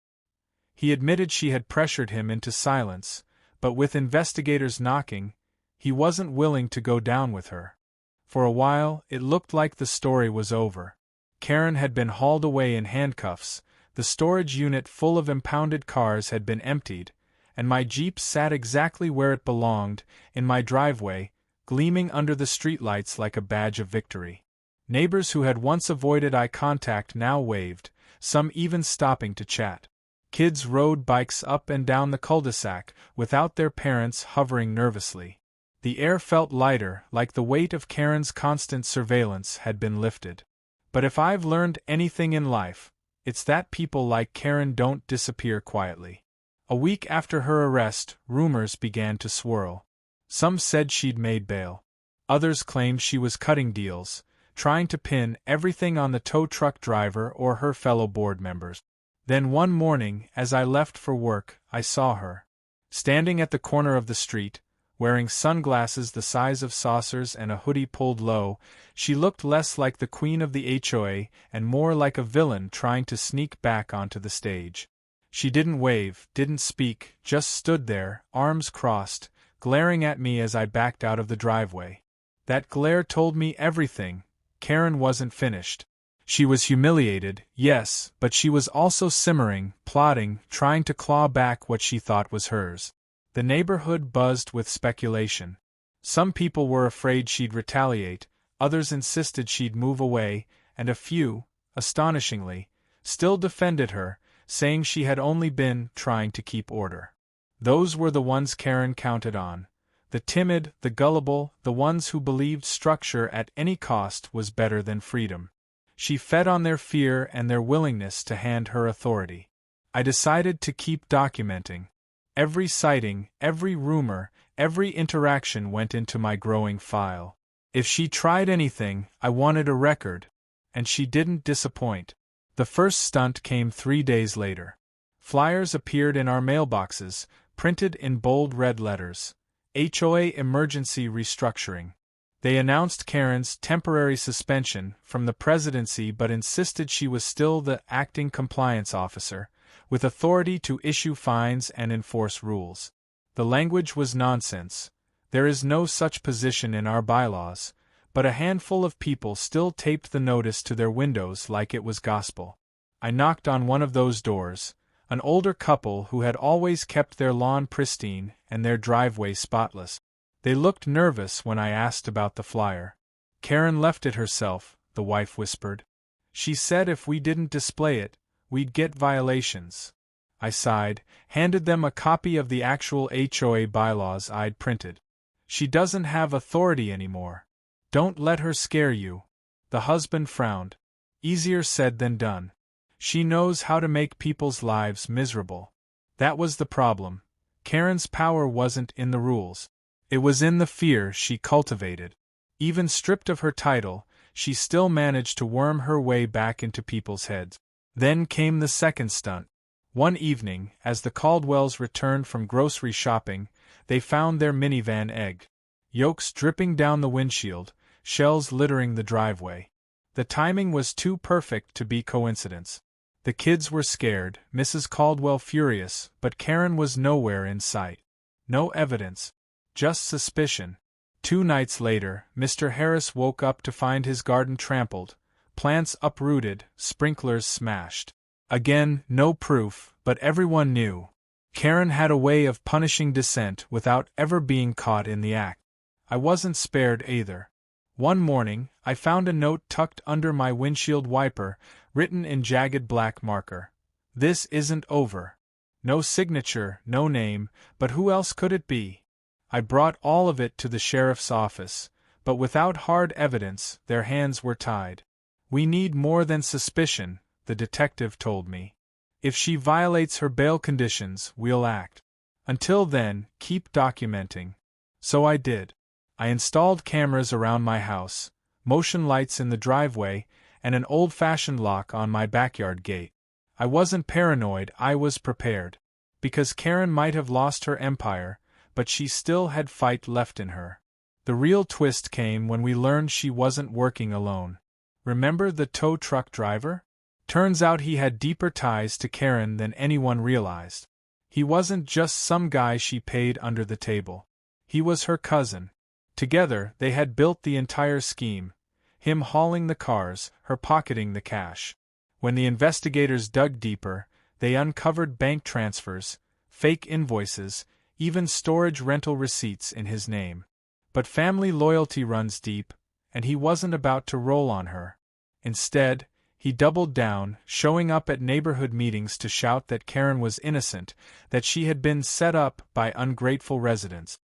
He admitted she had pressured him into silence, but with investigators knocking, he wasn't willing to go down with her. For a while, it looked like the story was over. Karen had been hauled away in handcuffs, the storage unit full of impounded cars had been emptied, and my Jeep sat exactly where it belonged, in my driveway, gleaming under the streetlights like a badge of victory. Neighbors who had once avoided eye contact now waved, some even stopping to chat. Kids rode bikes up and down the cul-de-sac, without their parents hovering nervously. The air felt lighter, like the weight of Karen's constant surveillance had been lifted. But if I've learned anything in life, it's that people like Karen don't disappear quietly. A week after her arrest, rumors began to swirl. Some said she'd made bail. Others claimed she was cutting deals, trying to pin everything on the tow truck driver or her fellow board members. Then one morning, as I left for work, I saw her. Standing at the corner of the street, wearing sunglasses the size of saucers and a hoodie pulled low, she looked less like the queen of the HOA and more like a villain trying to sneak back onto the stage. She didn't wave, didn't speak, just stood there, arms crossed, glaring at me as I backed out of the driveway. That glare told me everything. Karen wasn't finished. She was humiliated, yes, but she was also simmering, plotting, trying to claw back what she thought was hers. The neighborhood buzzed with speculation. Some people were afraid she'd retaliate, others insisted she'd move away, and a few, astonishingly, still defended her, saying she had only been trying to keep order. Those were the ones Karen counted on. The timid, the gullible, the ones who believed structure at any cost was better than freedom. She fed on their fear and their willingness to hand her authority. I decided to keep documenting. Every sighting, every rumor, every interaction went into my growing file. If she tried anything, I wanted a record. And she didn't disappoint. The first stunt came 3 days later. Flyers appeared in our mailboxes, printed in bold red letters. HOA Emergency Restructuring. They announced Karen's temporary suspension from the presidency but insisted she was still the acting compliance officer, with authority to issue fines and enforce rules. The language was nonsense. There is no such position in our bylaws, but a handful of people still taped the notice to their windows like it was gospel. I knocked on one of those doors, an older couple who had always kept their lawn pristine and their driveway spotless. They looked nervous when I asked about the flyer. "Karen left it herself," the wife whispered. "She said if we didn't display it, we'd get violations." I sighed, handed them a copy of the actual HOA bylaws I'd printed. "She doesn't have authority anymore. Don't let her scare you." The husband frowned. "Easier said than done. She knows how to make people's lives miserable." That was the problem. Karen's power wasn't in the rules. It was in the fear she cultivated. Even stripped of her title, she still managed to worm her way back into people's heads. Then came the second stunt. One evening, as the Caldwells returned from grocery shopping, they found their minivan egged. Yolks dripping down the windshield, shells littering the driveway. The timing was too perfect to be coincidence. The kids were scared, Mrs. Caldwell furious, but Karen was nowhere in sight. No evidence. Just suspicion. 2 nights later, Mr. Harris woke up to find his garden trampled, plants uprooted, sprinklers smashed. Again, no proof, but everyone knew. Karen had a way of punishing dissent without ever being caught in the act. I wasn't spared either. One morning, I found a note tucked under my windshield wiper, written in jagged black marker. "This isn't over." No signature, no name, but who else could it be? I brought all of it to the sheriff's office, but without hard evidence, their hands were tied. "We need more than suspicion," the detective told me. "If she violates her bail conditions, we'll act. Until then, keep documenting." So I did. I installed cameras around my house, motion lights in the driveway, and an old-fashioned lock on my backyard gate. I wasn't paranoid, I was prepared. Because Karen might have lost her empire, but she still had fight left in her. The real twist came when we learned she wasn't working alone. Remember the tow truck driver? Turns out he had deeper ties to Karen than anyone realized. He wasn't just some guy she paid under the table. He was her cousin. Together, they had built the entire scheme, him hauling the cars, her pocketing the cash. When the investigators dug deeper, they uncovered bank transfers, fake invoices, even storage rental receipts in his name. But family loyalty runs deep, and he wasn't about to roll on her. Instead, he doubled down, showing up at neighborhood meetings to shout that Karen was innocent, that she had been set up by ungrateful residents.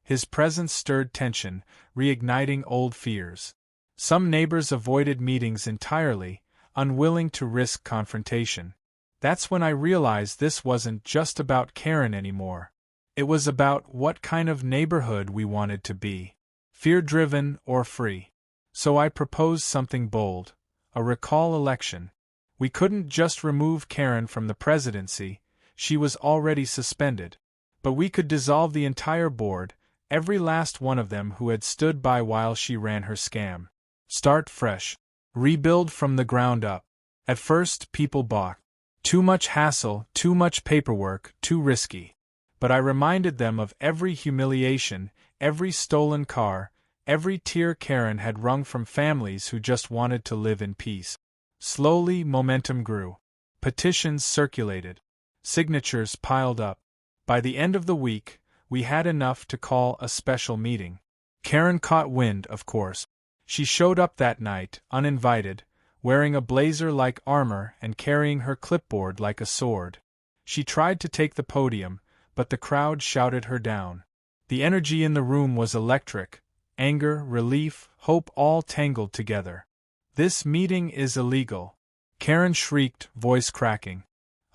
His presence stirred tension, reigniting old fears. Some neighbors avoided meetings entirely, unwilling to risk confrontation. That's when I realized this wasn't just about Karen anymore. It was about what kind of neighborhood we wanted to be. Fear-driven or free. So I proposed something bold. A recall election. We couldn't just remove Karen from the presidency, she was already suspended. But we could dissolve the entire board, every last one of them who had stood by while she ran her scam. Start fresh. Rebuild from the ground up. At first, people balked. Too much hassle, too much paperwork, too risky. But I reminded them of every humiliation, every stolen car, every tear Karen had wrung from families who just wanted to live in peace. Slowly, momentum grew. Petitions circulated. Signatures piled up. By the end of the week, we had enough to call a special meeting. Karen caught wind, of course. She showed up that night, uninvited, wearing a blazer like armor and carrying her clipboard like a sword. She tried to take the podium, but the crowd shouted her down. The energy in the room was electric, anger, relief, hope all tangled together. "This meeting is illegal," Karen shrieked, voice cracking.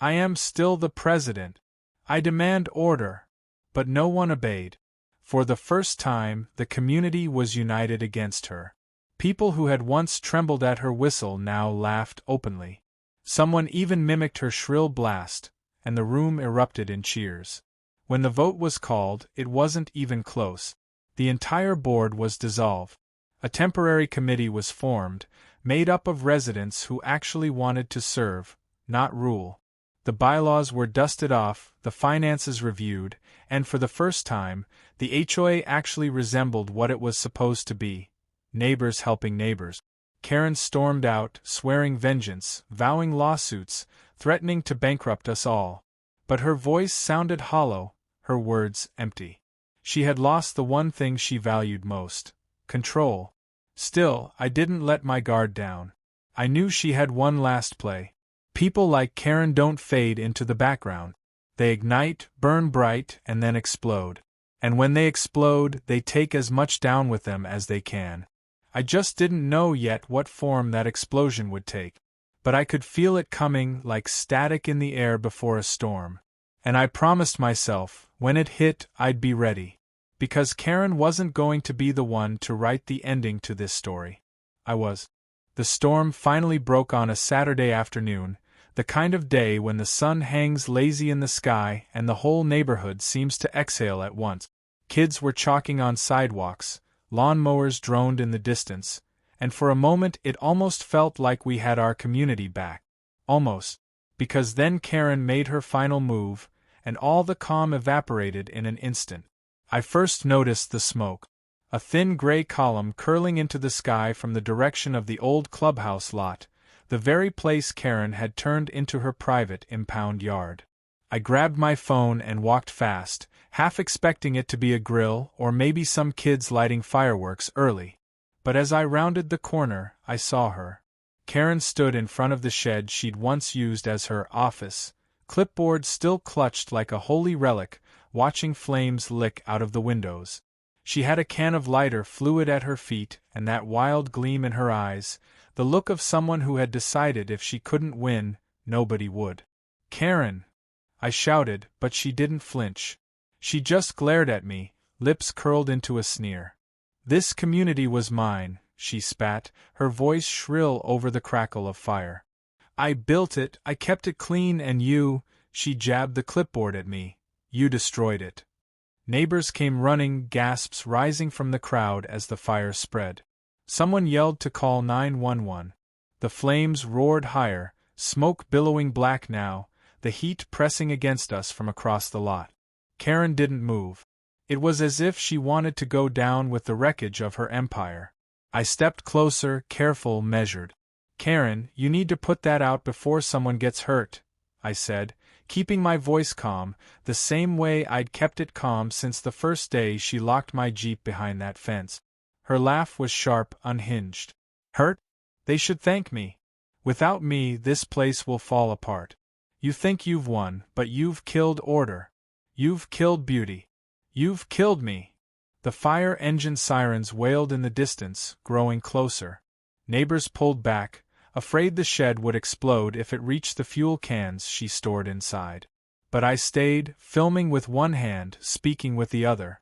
"I am still the president. I demand order." But no one obeyed. For the first time, the community was united against her. People who had once trembled at her whistle now laughed openly. Someone even mimicked her shrill blast, and the room erupted in cheers. When the vote was called, it wasn't even close. The entire board was dissolved. A temporary committee was formed, made up of residents who actually wanted to serve, not rule. The bylaws were dusted off, the finances reviewed, and for the first time, the HOA actually resembled what it was supposed to be. Neighbors helping neighbors. Karen stormed out, swearing vengeance, vowing lawsuits, threatening to bankrupt us all. But her voice sounded hollow, her words empty. She had lost the one thing she valued most: control. Still, I didn't let my guard down. I knew she had one last play. People like Karen don't fade into the background. They ignite, burn bright, and then explode. And when they explode, they take as much down with them as they can. I just didn't know yet what form that explosion would take. But I could feel it coming like static in the air before a storm. And I promised myself, when it hit, I'd be ready. Because Karen wasn't going to be the one to write the ending to this story. I was. The storm finally broke on a Saturday afternoon, the kind of day when the sun hangs lazy in the sky and the whole neighborhood seems to exhale at once. Kids were chalking on sidewalks, lawn mowers droned in the distance, and for a moment it almost felt like we had our community back. Almost. Because then Karen made her final move, and all the calm evaporated in an instant. I first noticed the smoke. A thin gray column curling into the sky from the direction of the old clubhouse lot, the very place Karen had turned into her private impound yard. I grabbed my phone and walked fast, half expecting it to be a grill or maybe some kids lighting fireworks early. But as I rounded the corner, I saw her. Karen stood in front of the shed she'd once used as her office, clipboard still clutched like a holy relic, watching flames lick out of the windows. She had a can of lighter fluid at her feet and that wild gleam in her eyes, the look of someone who had decided if she couldn't win, nobody would. "Karen!" I shouted, but she didn't flinch. She just glared at me, lips curled into a sneer. "This community was mine," she spat, her voice shrill over the crackle of fire. "I built it, I kept it clean, and you," she jabbed the clipboard at me, "you destroyed it." Neighbors came running, gasps rising from the crowd as the fire spread. Someone yelled to call 911. The flames roared higher, smoke billowing black now, the heat pressing against us from across the lot. Karen didn't move. It was as if she wanted to go down with the wreckage of her empire. I stepped closer, careful, measured. "Karen, you need to put that out before someone gets hurt," I said, keeping my voice calm, the same way I'd kept it calm since the first day she locked my Jeep behind that fence. Her laugh was sharp, unhinged. "Hurt? They should thank me. Without me, this place will fall apart. You think you've won, but you've killed order. You've killed beauty. You've killed me." The fire engine sirens wailed in the distance, growing closer. Neighbors pulled back, afraid the shed would explode if it reached the fuel cans she stored inside. But I stayed, filming with one hand, speaking with the other.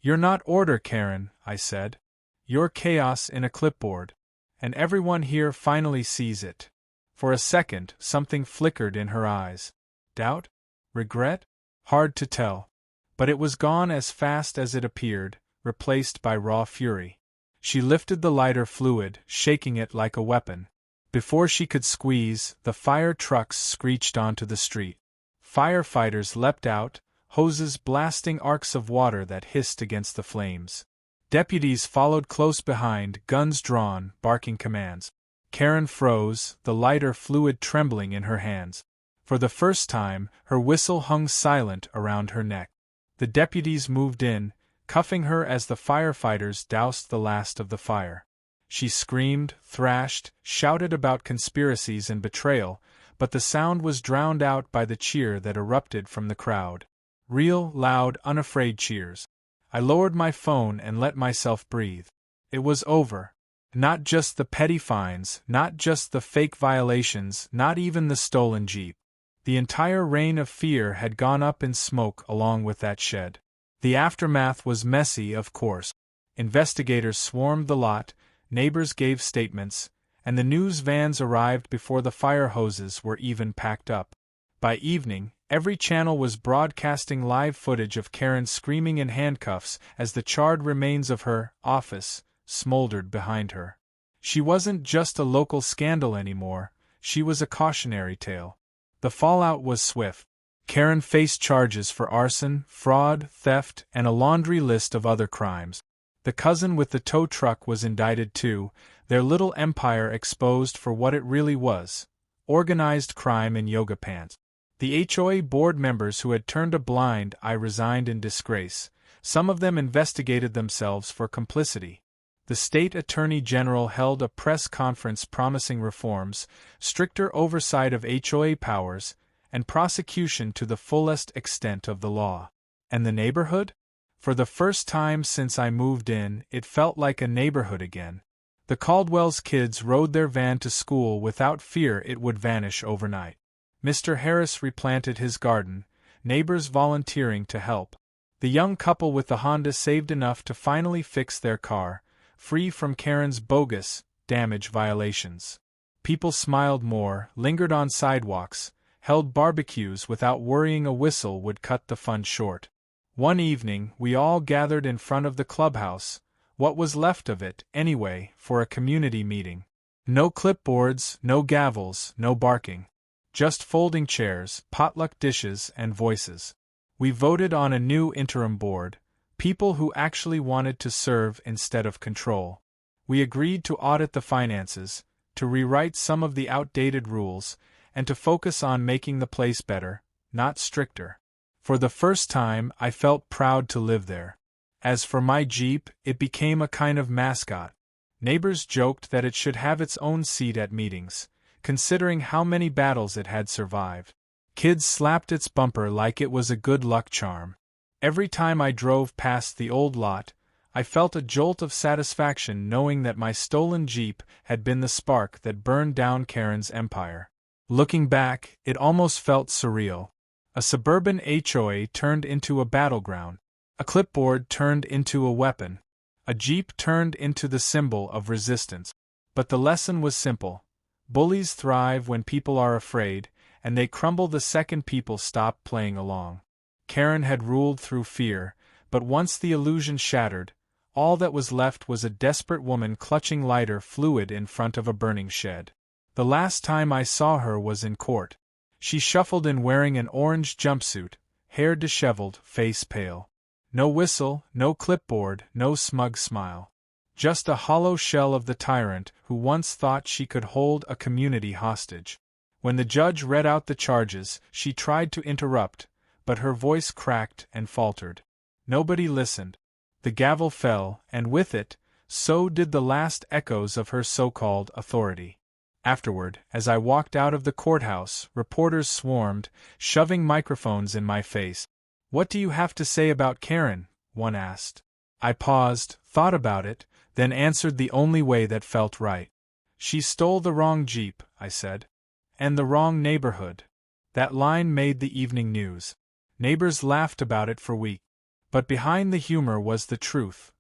"You're not order, Karen," I said. "You're chaos in a clipboard. And everyone here finally sees it." For a second, something flickered in her eyes. Doubt? Regret? Hard to tell. But it was gone as fast as it appeared, replaced by raw fury. She lifted the lighter fluid, shaking it like a weapon. Before she could squeeze, the fire trucks screeched onto the street. Firefighters leapt out, hoses blasting arcs of water that hissed against the flames. Deputies followed close behind, guns drawn, barking commands. Karen froze, the lighter fluid trembling in her hands. For the first time, her whistle hung silent around her neck. The deputies moved in, cuffing her as the firefighters doused the last of the fire. She screamed, thrashed, shouted about conspiracies and betrayal, but the sound was drowned out by the cheer that erupted from the crowd. Real, loud, unafraid cheers. I lowered my phone and let myself breathe. It was over. Not just the petty fines, not just the fake violations, not even the stolen Jeep. The entire reign of fear had gone up in smoke along with that shed. The aftermath was messy, of course. Investigators swarmed the lot, neighbors gave statements, and the news vans arrived before the fire hoses were even packed up. By evening, every channel was broadcasting live footage of Karen screaming in handcuffs as the charred remains of her office smoldered behind her. She wasn't just a local scandal anymore, she was a cautionary tale. The fallout was swift. Karen faced charges for arson, fraud, theft, and a laundry list of other crimes. The cousin with the tow truck was indicted too, their little empire exposed for what it really was: organized crime in yoga pants. The HOA board members who had turned a blind eye resigned in disgrace. Some of them investigated themselves for complicity. The state attorney general held a press conference promising reforms, stricter oversight of HOA powers, and prosecution to the fullest extent of the law. And the neighborhood? For the first time since I moved in, it felt like a neighborhood again. The Caldwell's kids rode their van to school without fear it would vanish overnight. Mr. Harris replanted his garden, neighbors volunteering to help. The young couple with the Honda saved enough to finally fix their car, free from Karen's bogus damage violations. People smiled more, lingered on sidewalks, held barbecues without worrying a whistle would cut the fun short. One evening, we all gathered in front of the clubhouse, what was left of it, anyway, for a community meeting. No clipboards, no gavels, no barking. Just folding chairs, potluck dishes, and voices. We voted on a new interim board, people who actually wanted to serve instead of control. We agreed to audit the finances, to rewrite some of the outdated rules, and to focus on making the place better, not stricter. For the first time, I felt proud to live there. As for my Jeep, it became a kind of mascot. Neighbors joked that it should have its own seat at meetings, considering how many battles it had survived. Kids slapped its bumper like it was a good luck charm. Every time I drove past the old lot, I felt a jolt of satisfaction knowing that my stolen Jeep had been the spark that burned down Karen's empire. Looking back, it almost felt surreal. A suburban HOA turned into a battleground. A clipboard turned into a weapon. A Jeep turned into the symbol of resistance. But the lesson was simple. Bullies thrive when people are afraid, and they crumble the second people stop playing along. Karen had ruled through fear, but once the illusion shattered, all that was left was a desperate woman clutching lighter fluid in front of a burning shed. The last time I saw her was in court. She shuffled in wearing an orange jumpsuit, hair disheveled, face pale. No whistle, no clipboard, no smug smile. Just a hollow shell of the tyrant who once thought she could hold a community hostage. When the judge read out the charges, she tried to interrupt, but her voice cracked and faltered. Nobody listened. The gavel fell, and with it, so did the last echoes of her so-called authority. Afterward, as I walked out of the courthouse, reporters swarmed, shoving microphones in my face. "What do you have to say about Karen?" one asked. I paused, thought about it, then answered the only way that felt right. "She stole the wrong Jeep," I said. "And the wrong neighborhood." That line made the evening news. Neighbors laughed about it for weeks. But behind the humor was the truth.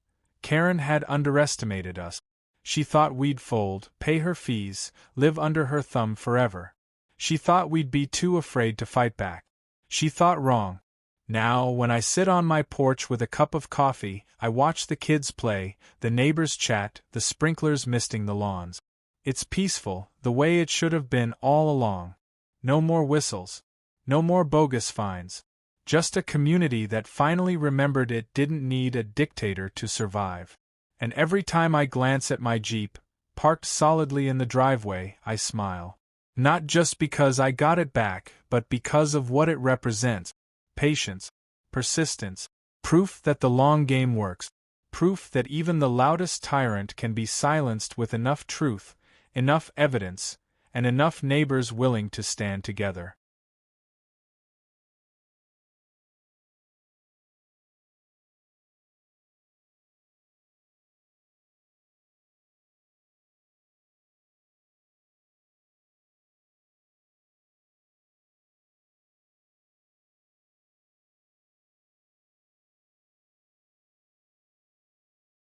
Karen had underestimated us. She thought we'd fold, pay her fees, live under her thumb forever. She thought we'd be too afraid to fight back. She thought wrong. Now, when I sit on my porch with a cup of coffee, I watch the kids play, the neighbors chat, the sprinklers misting the lawns. It's peaceful, the way it should have been all along. No more whistles. No more bogus fines. Just a community that finally remembered it didn't need a dictator to survive. And every time I glance at my Jeep, parked solidly in the driveway, I smile. Not just because I got it back, but because of what it represents. Patience, persistence, proof that the long game works, proof that even the loudest tyrant can be silenced with enough truth, enough evidence, and enough neighbors willing to stand together.